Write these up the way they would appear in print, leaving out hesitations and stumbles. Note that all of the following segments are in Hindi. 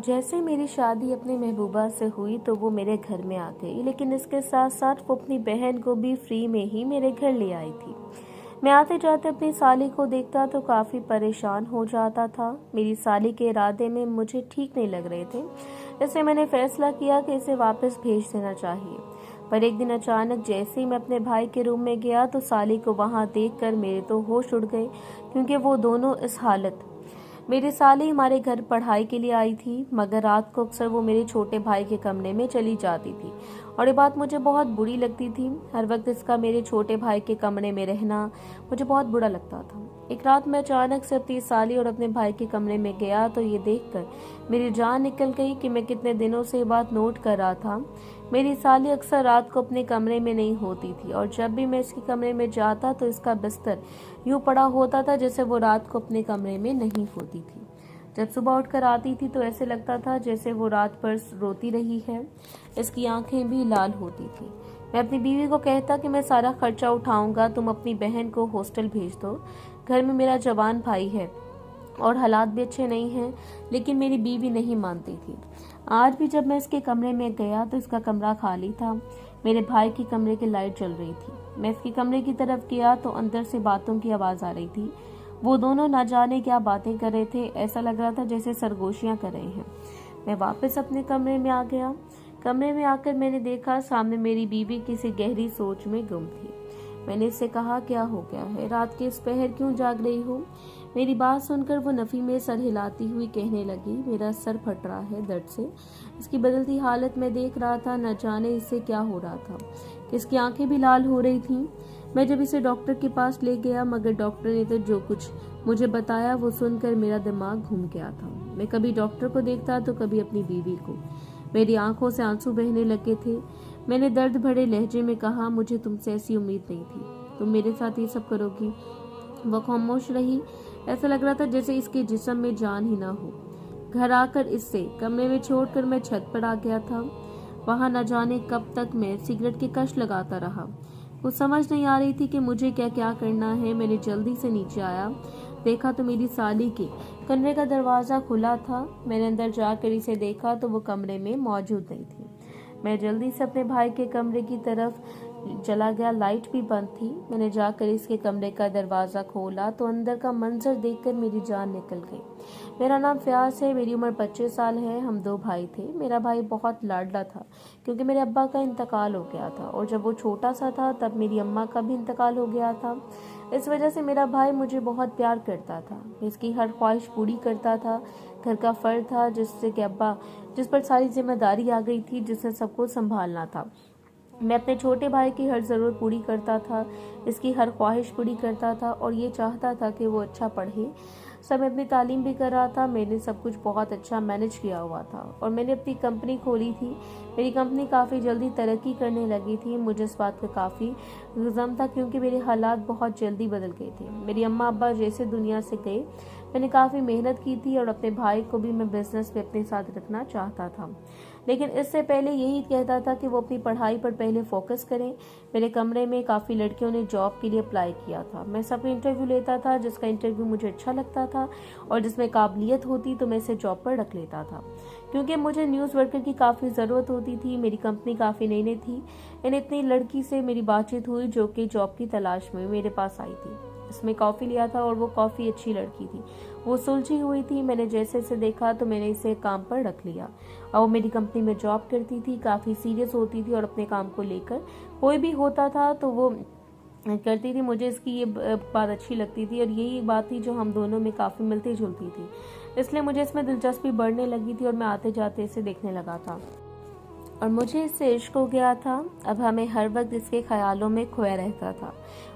जैसे मेरी शादी अपनी महबूबा से हुई तो वो मेरे घर में आ गई, लेकिन इसके साथ साथ वो अपनी बहन को भी फ्री में ही मेरे घर ले आई थी। मैं आते जाते अपनी साली को देखता तो काफ़ी परेशान हो जाता था। मेरी साली के इरादे में मुझे ठीक नहीं लग रहे थे, इसलिए मैंने फैसला किया कि इसे वापस भेज देना चाहिए। पर एक दिन अचानक जैसे ही मैं अपने भाई के रूम में गया तो साली को वहां देखकर मेरे तो होश उड़ गए, क्योंकि वो दोनों इस हालत। मेरी साली हमारे घर पढ़ाई के लिए आई थी, मगर रात को अक्सर वो मेरे छोटे भाई के कमरे में चली जाती थी और ये बात मुझे बहुत बुरी लगती थी। हर वक्त इसका मेरे छोटे भाई के कमरे में रहना मुझे बहुत बुरा लगता था। एक रात मैं अचानक से अपनी साली और अपने भाई के कमरे में गया तो ये देखकर मेरी जान निकल गई कि मैं कितने दिनों से ये बात नोट कर रहा था। मेरी साली अक्सर रात को अपने कमरे में नहीं होती थी और जब भी मैं इसके कमरे में जाता तो इसका बिस्तर यूं पड़ा होता था जैसे वो रात को अपने कमरे में नहीं होती थी। जब सुबह उठकर आती थी तो ऐसे लगता था जैसे वो रात भर रोती रही है। इसकी आंखें भी लाल होती थी। मैं अपनी बीवी को कहता कि मैं सारा खर्चा उठाऊंगा, तुम अपनी बहन को हॉस्टल भेज दो। घर में मेरा जवान भाई है और हालात भी अच्छे नहीं हैं, लेकिन मेरी बीवी नहीं मानती थी। आज भी जब मैं इसके कमरे में गया तो इसका कमरा खाली था। मेरे भाई के कमरे की लाइट जल रही थी। मैं इसके कमरे की तरफ गया तो अंदर से बातों की आवाज आ रही थी। वो दोनों न जाने क्या बातें कर रहे थे, ऐसा लग रहा था जैसे सरगोशियां कर रहे हैं। मैं वापस अपने कमरे में आ गया। कमरे में आकर मैंने देखा सामने मेरी बीवी किसी गहरी सोच में गुम थी। मैंने इससे कहा, क्या हो गया है, रात के इस पहर क्यों जाग रही हो? मेरी बात सुनकर वो नफी में सर हिलाती हुई कहने लगी, मेरा सर फट रहा है दर्द से। इसकी बदलती हालत में देख रहा था, न जाने इससे क्या हो रहा था। इसकी आंखें भी लाल हो रही थीं। मैं जब इसे डॉक्टर के पास ले गया, मगर डॉक्टर ने तो जो कुछ मुझे बताया वो सुनकर मेरा दिमाग घूम गया था। मैं कभी डॉक्टर को देखता तो कभी अपनी बीवी को। मेरी आंखों से आंसू बहने लगे थे। मैंने दर्द भरे लहजे में कहा, मुझे तुमसे ऐसी उम्मीद नहीं थी, तुम मेरे साथ ये सब करोगी। वह खामोश रही। ऐसा लग रहा था जैसे इसके जिस्म में जान ही ना हो। घर आकर इससे कमरे में छोड़कर मैं छत पर आ गया था। वहां न जाने कब तक मैं सिगरेट के कश लगाता रहा। कुछ समझ नहीं आ रही थी कि मुझे क्या क्या करना है। मैंने जल्दी से नीचे आया, देखा तो मेरी साली के कमरे का दरवाजा खुला था। मैंने अंदर जाकर इसे देखा तो वो कमरे में मौजूद नहीं थी। मैं जल्दी से अपने भाई के कमरे की तरफ चला गया। लाइट भी बंद थी। मैंने जाकर इसके कमरे का दरवाजा खोला तो अंदर का मंजर देखकर मेरी जान निकल गई। मेरा नाम फयाज है, मेरी उम्र 25 साल है। हम 2 भाई थे। मेरा भाई बहुत लाडला था क्योंकि मेरे अब्बा का इंतकाल हो गया था और जब वो छोटा सा था तब मेरी अम्मा का भी इंतकाल हो गया था। इस वजह से मेरा भाई मुझे बहुत प्यार करता था। इसकी हर ख्वाहिश पूरी करता था। घर का फर्द था जिस पर सारी जिम्मेदारी आ गई थी, जिसे सबको संभालना था। मैं अपने छोटे भाई की हर ज़रूरत पूरी करता था, इसकी हर ख्वाहिश पूरी करता था और ये चाहता था कि वो अच्छा पढ़े। समय अपनी तालीम भी कर रहा था। मैंने सब कुछ बहुत अच्छा मैनेज किया हुआ था और मैंने अपनी कंपनी खोली थी। मेरी कंपनी काफ़ी जल्दी तरक्की करने लगी थी। मुझे इस बात का काफ़ी गम था क्योंकि मेरे हालात बहुत जल्दी बदल गए थे। मेरी अम्मा अब्बा जैसे दुनिया से गए। मैंने काफ़ी मेहनत की थी और अपने भाई को भी मैं बिजनेस में अपने साथ रखना चाहता था, लेकिन इससे पहले यही कहता था कि वो अपनी पढ़ाई पर पहले फोकस करें। मेरे कमरे में काफ़ी लड़कियों ने जॉब के लिए अप्लाई किया था। मैं सबका इंटरव्यू लेता था, जिसका इंटरव्यू मुझे अच्छा लगता था और जिसमें काबिलियत होती तो मैं इसे जॉब पर रख लेता था, क्योंकि मुझे न्यूज़ वर्कर की काफ़ी ज़रूरत होती थी। मेरी कंपनी काफ़ी नई थी। इन इतनी लड़की से मेरी बातचीत हुई जो कि जॉब की तलाश में मेरे पास आई थी। इसमें कॉफ़ी लिया था और वो काफ़ी अच्छी लड़की थी। वो सुलझी हुई थी। मैंने जैसे इसे देखा तो मैंने इसे काम पर रख लिया और वो मेरी कंपनी में जॉब करती थी, काफ़ी सीरियस होती थी और अपने काम को लेकर कोई भी होता था तो वो करती थी। मुझे इसकी ये बात अच्छी लगती थी और यही बात थी जो हम दोनों में काफ़ी मिलती जुलती थी, इसलिए मुझे इसमें दिलचस्पी बढ़ने लगी थी और मैं आते जाते इसे देखने लगा था और मुझे इससे इश्क हो गया था। अब हमें हर वक्त इसके ख्यालों में खोया रहता था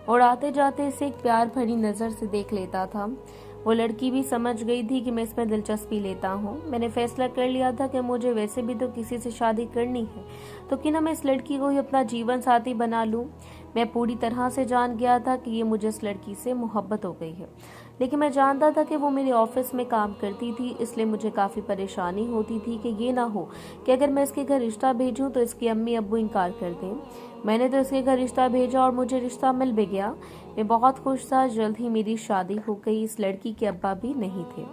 और आते जाते इसे एक प्यार भरी नज़र से देख लेता था। वो लड़की भी समझ गई थी कि मैं इसमें दिलचस्पी लेता हूँ। मैंने फैसला कर लिया था कि मुझे वैसे भी तो किसी से शादी करनी है, तो क्यों ना मैं इस लड़की को ही अपना जीवन साथी बना लूँ। मैं पूरी तरह से जान गया था कि ये मुझे इस लड़की से मोहब्बत हो गई है, लेकिन मैं जानता था कि वो मेरे ऑफिस में काम करती थी, इसलिए मुझे काफ़ी परेशानी होती थी कि ये ना हो कि अगर मैं इसके घर रिश्ता भेजूं तो इसके अम्मी अब्बू इनकार कर दें। मैंने तो इसके घर रिश्ता भेजा और मुझे रिश्ता मिल भी गया। मैं बहुत खुश था। जल्द ही मेरी शादी हो गई। इस लड़की के अब्बा भी नहीं थे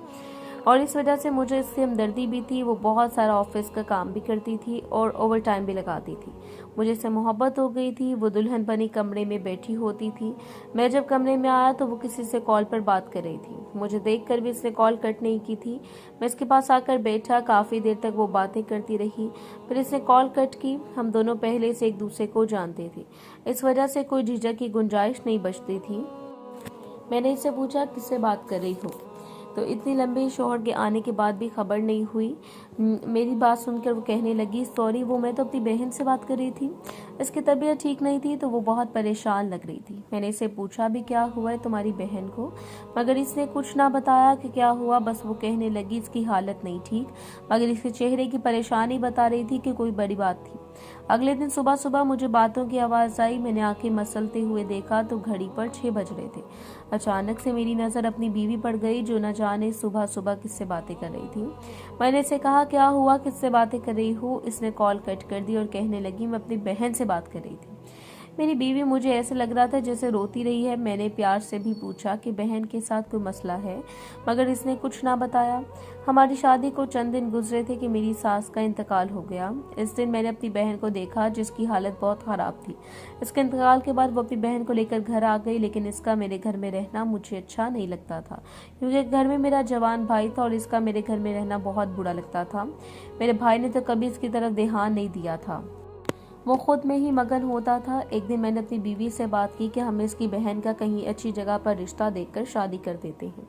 और इस वजह से मुझे इससे हमदर्दी भी थी। वो बहुत सारा ऑफिस का काम भी करती थी और ओवर टाइम भी लगाती थी। मुझे इससे मोहब्बत हो गई थी। वो दुल्हन बनी कमरे में बैठी होती थी। मैं जब कमरे में आया तो वो किसी से कॉल पर बात कर रही थी। मुझे देखकर भी इसने कॉल कट नहीं की थी। मैं इसके पास आकर बैठा। काफ़ी देर तक वो बातें करती रही, फिर इसने कॉल कट की। हम दोनों पहले से एक दूसरे को जानते थे, इस वजह से कोई झिझक की गुंजाइश नहीं बचती थी। मैंने इससे पूछा, किससे बात कर रही हो? तो इतनी लंबी शौहर के आने के बाद भी खबर नहीं हुई। मेरी बात सुनकर वो कहने लगी, सॉरी, वो मैं तो अपनी बहन से बात कर रही थी। इसकी तबीयत ठीक नहीं थी तो वो बहुत परेशान लग रही थी। मैंने इसे पूछा भी, क्या हुआ है तुम्हारी बहन को? मगर इसने कुछ ना बताया कि क्या हुआ। बस वो कहने लगी, इसकी हालत नहीं ठीक, मगर इसके चेहरे की परेशानी बता रही थी कि कोई बड़ी बात थी। अगले दिन सुबह सुबह मुझे बातों की आवाज़ आई। मैंने आंखें मसलते हुए देखा तो घड़ी पर 6 बज रहे थे। अचानक से मेरी नज़र अपनी बीवी पर गई, जो न जाने सुबह सुबह किससे बातें कर रही थी। मैंने इसे कहा, क्या हुआ, किससे बातें कर रही हो? इसने कॉल कट कर दी और कहने लगी, मैं अपनी बहन से बात कर रही थी। मेरी बीवी मुझे ऐसे लग रहा था जैसे रोती रही है। मैंने प्यार से भी पूछा कि बहन के साथ कोई मसला है, मगर इसने कुछ ना बताया। हमारी शादी को चंद दिन गुजरे थे कि मेरी सास का इंतकाल हो गया। इस दिन मैंने अपनी बहन को देखा, जिसकी हालत बहुत ख़राब थी। इसके इंतकाल के बाद वो अपनी बहन को लेकर घर आ गई, लेकिन इसका मेरे घर में रहना मुझे अच्छा नहीं लगता था, क्योंकि घर में मेरा जवान भाई था और इसका मेरे घर में रहना बहुत बुरा लगता था। मेरे भाई ने तो कभी इसकी तरफ ध्यान नहीं दिया था, वो खुद में ही मगन होता था। एक दिन मैंने अपनी बीवी से बात की कि हमें इसकी बहन का कहीं अच्छी जगह पर रिश्ता देखकर शादी कर देते हैं।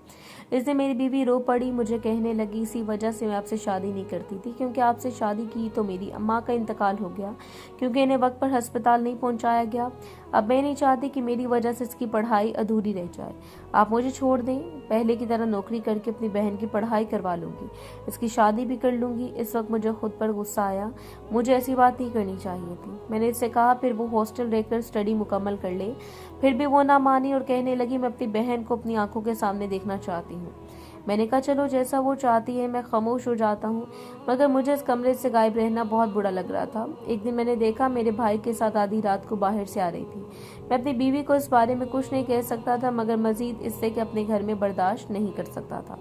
इस दिन मेरी बीवी रो पड़ी। मुझे कहने लगी, इसी वजह से मैं आपसे शादी नहीं करती थी, क्योंकि आपसे शादी की तो मेरी अम्मा का इंतकाल हो गया, क्योंकि इन्हें वक्त पर अस्पताल नहीं पहुंचाया गया। अब मैं नहीं चाहती कि मेरी वजह से इसकी पढ़ाई अधूरी रह जाए। आप मुझे छोड़ दें, पहले की तरह नौकरी करके अपनी बहन की पढ़ाई करवा लूंगी, इसकी शादी भी कर लूंगी। इस वक्त मुझे खुद पर गुस्सा आया। मुझे ऐसी बात नहीं करनी चाहिए थी। मैंने इससे कहा फिर वो हॉस्टल रहकर स्टडी मुकम्मल कर ले, फिर भी वो ना मानी और कहने लगी, मैं अपनी बहन को अपनी आंखों के सामने देखना चाहती हूँ। मैंने कहा, चलो जैसा वो चाहती है। मैं खामोश हो जाता हूँ, मगर मुझे इस कमरे से गायब रहना बहुत बुरा लग रहा था। एक दिन मैंने देखा मेरे भाई के साथ आधी रात को बाहर से आ रही थी। मैं अपनी बीवी को इस बारे में कुछ नहीं कह सकता था, मगर मजीद इससे कि अपने घर में बर्दाश्त नहीं कर सकता था।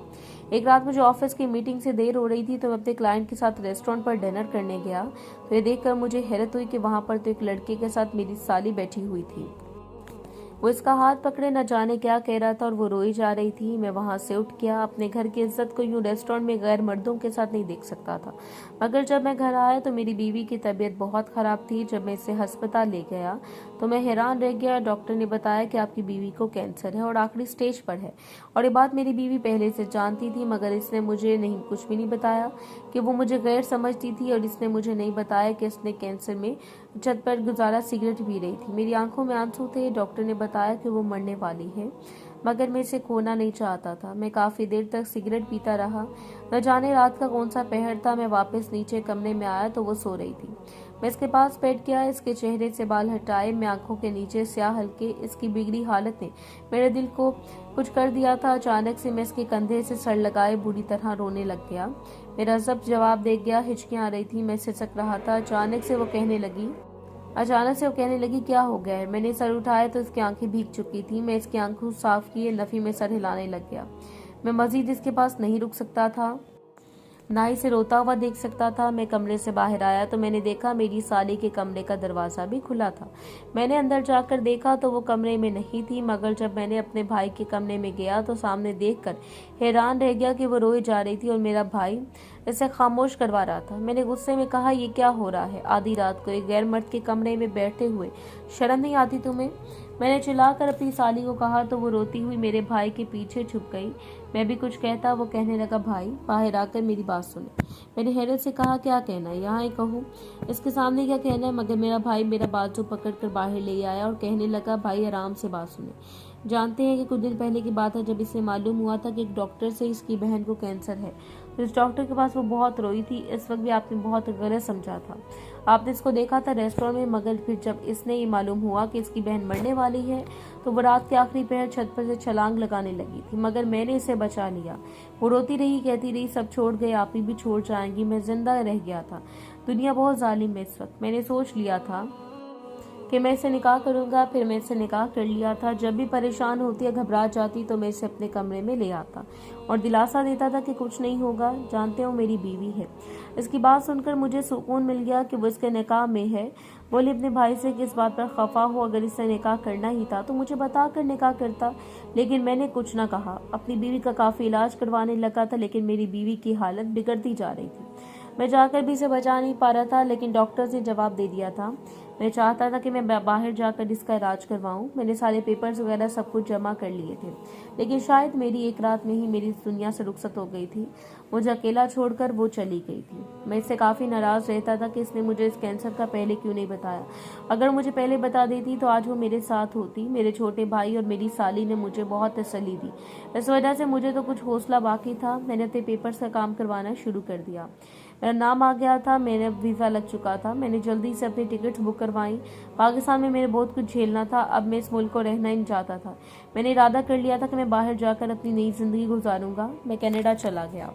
एक रात मुझे ऑफिस की मीटिंग से देर हो रही थी, तो मैं अपने क्लाइंट के साथ रेस्टोरेंट पर डिनर करने गया। तो ये देखकर मुझे हैरत हुई कि वहाँ पर तो एक लड़के के साथ मेरी साली बैठी हुई थी। वो इसका हाथ पकड़े न जाने क्या कह रहा था और वो रोई जा रही थी। मैं वहां से उठ गया। अपने घर की इज्जत को यूं रेस्टोरेंट में गैर मर्दों के साथ नहीं देख सकता था। मगर जब मैं घर आया तो मेरी बीवी की तबीयत बहुत ख़राब थी। जब मैं इसे अस्पताल ले गया तो मैं हैरान रह गया। डॉक्टर ने बताया कि आपकी बीवी को कैंसर है और आखिरी स्टेज पर है। और ये बात मेरी बीवी पहले से जानती थी, मगर इसने मुझे कुछ भी नहीं बताया कि वो मुझे गैर समझती थी। और इसने मुझे नहीं बताया कि इसने कैंसर में छत पर गुजारा सिगरेट पी रही थी। मेरी आंखों में आंसू थे। डॉक्टर ने बताया कि वो मरने वाली है, मगर मैं इसे खोना नहीं चाहता था। मैं काफ़ी देर तक सिगरेट पीता रहा। न जाने रात का कौन सा पहर था। मैं वापस नीचे कमरे में आया तो वो सो रही थी। मैं इसके पास बैठ गया। इसके चेहरे से बाल हटाए। मैं आंखों के नीचे स्याह हल्के। इसकी बिगड़ी हालत ने मेरे दिल को कुछ कर दिया था। अचानक से मैं इसके कंधे से सर लगाए बुरी तरह रोने लग गया। मेरा जब जवाब दे गया। हिचकियां आ रही थी, मैं सिसक रहा था। अचानक से वो कहने लगी, क्या हो गया है? मैंने सर उठाया तो इसकी आंखें भीग चुकी थी। मैं इसकी आंखों साफ किए, नफी में सर हिलाने लग गया। मैं मजीद इसके पास नहीं रुक सकता था, ना इसे रोता हुआ देख सकता था। मैं कमरे से बाहर आया तो मैंने देखा मेरी साली के कमरे का दरवाज़ा भी खुला था। मैंने अंदर जाकर देखा तो वो कमरे में नहीं थी, मगर जब मैंने अपने भाई के कमरे में गया तो सामने देखकर हैरान रह गया कि वो रोई जा रही थी और मेरा भाई इसे खामोश करवा रहा था। मैंने गुस्से में कहा, ये क्या हो रहा है? आधी रात को एक गैर मर्द के कमरे में बैठे हुए शर्म नहीं आती तुम्हें? मैंने चिल्लाकर अपनी साली को कहा तो वो रोती हुई मेरे भाई के पीछे छुप गई। मैं भी कुछ कहता, वो कहने लगा, भाई बाहर आकर मेरी बात सुने। मैंने हैरत से कहा, क्या कहना है? यहाँ ही कहूँ, इसके सामने क्या कहना है? मगर मेरा भाई मेरा बाजू पकड़कर बाहर ले आया और कहने लगा, भाई आराम से बात सुने। जानते हैं कि कुछ दिन पहले की बात है जब इसे मालूम हुआ था कि एक डॉक्टर से इसकी बहन को कैंसर है, तो इस डॉक्टर के पास वो बहुत रोई थी। इस वक्त भी आपने बहुत गलत समझा था। आपने इसको देखा था रेस्टोरेंट में, मगर फिर जब इसने ये मालूम हुआ कि इसकी बहन मरने वाली है तो वो रात के आखिरी पहर छत पर से छलांग लगाने लगी थी, मगर मैंने इसे बचा लिया। वो रोती रही, कहती रही, सब छोड़ गए, आप ही भी छोड़ जाएंगी। मैं जिंदा रह गया था। दुनिया बहुत जालिम है इस वक्त। मैंने सोच लिया था कि मैं इससे निकाह करूँगा। फिर मैं इससे निकाह कर लिया था। जब भी परेशान होती या घबरा जाती तो मैं इसे अपने कमरे में ले आता और दिलासा देता था कि कुछ नहीं होगा, जानते हो मेरी बीवी है। इसकी बात सुनकर मुझे सुकून मिल गया कि वो इसके निकाह में है। बोली अपने भाई से कि इस बात पर खफा हो, अगर इससे निकाह करना ही था तो मुझे बता कर निकाह करता, लेकिन मैंने कुछ न कहा। अपनी बीवी का काफ़ी इलाज करवाने लगा था, लेकिन मेरी बीवी की हालत बिगड़ती जा रही थी। मैं जाकर भी इसे बचा नहीं पा रहा था, लेकिन डॉक्टर्स ने जवाब दे दिया था। मैं चाहता था कि मैं बाहर जाकर इसका इलाज करवाऊं। मैंने सारे पेपर्स वगैरह सब कुछ जमा कर लिए थे, लेकिन शायद मेरी एक रात में ही मेरी दुनिया से रुखसत हो गई थी। मुझे अकेला छोड़कर वो चली गई थी। मैं इससे काफ़ी नाराज़ रहता था कि इसने मुझे इस कैंसर का पहले क्यों नहीं बताया। अगर मुझे पहले बता देती तो आज वो मेरे साथ होती। मेरे छोटे भाई और मेरी साली ने मुझे बहुत तसल्ली दी। इस वजह से मुझे तो कुछ हौसला बाकी था। मैंने अपने पेपर्स का काम करवाना शुरू कर दिया। मेरा नाम आ गया था, मेरा वीज़ा लग चुका था। मैंने जल्दी से अपनी टिकट्स बुक करवाई। पाकिस्तान में मेरे बहुत कुछ झेलना था, अब मैं इस मुल्क को रहना ही नहीं चाहता था। मैंने इरादा कर लिया था कि मैं बाहर जाकर अपनी नई ज़िंदगी गुजारूंगा। मैं कनाडा चला गया।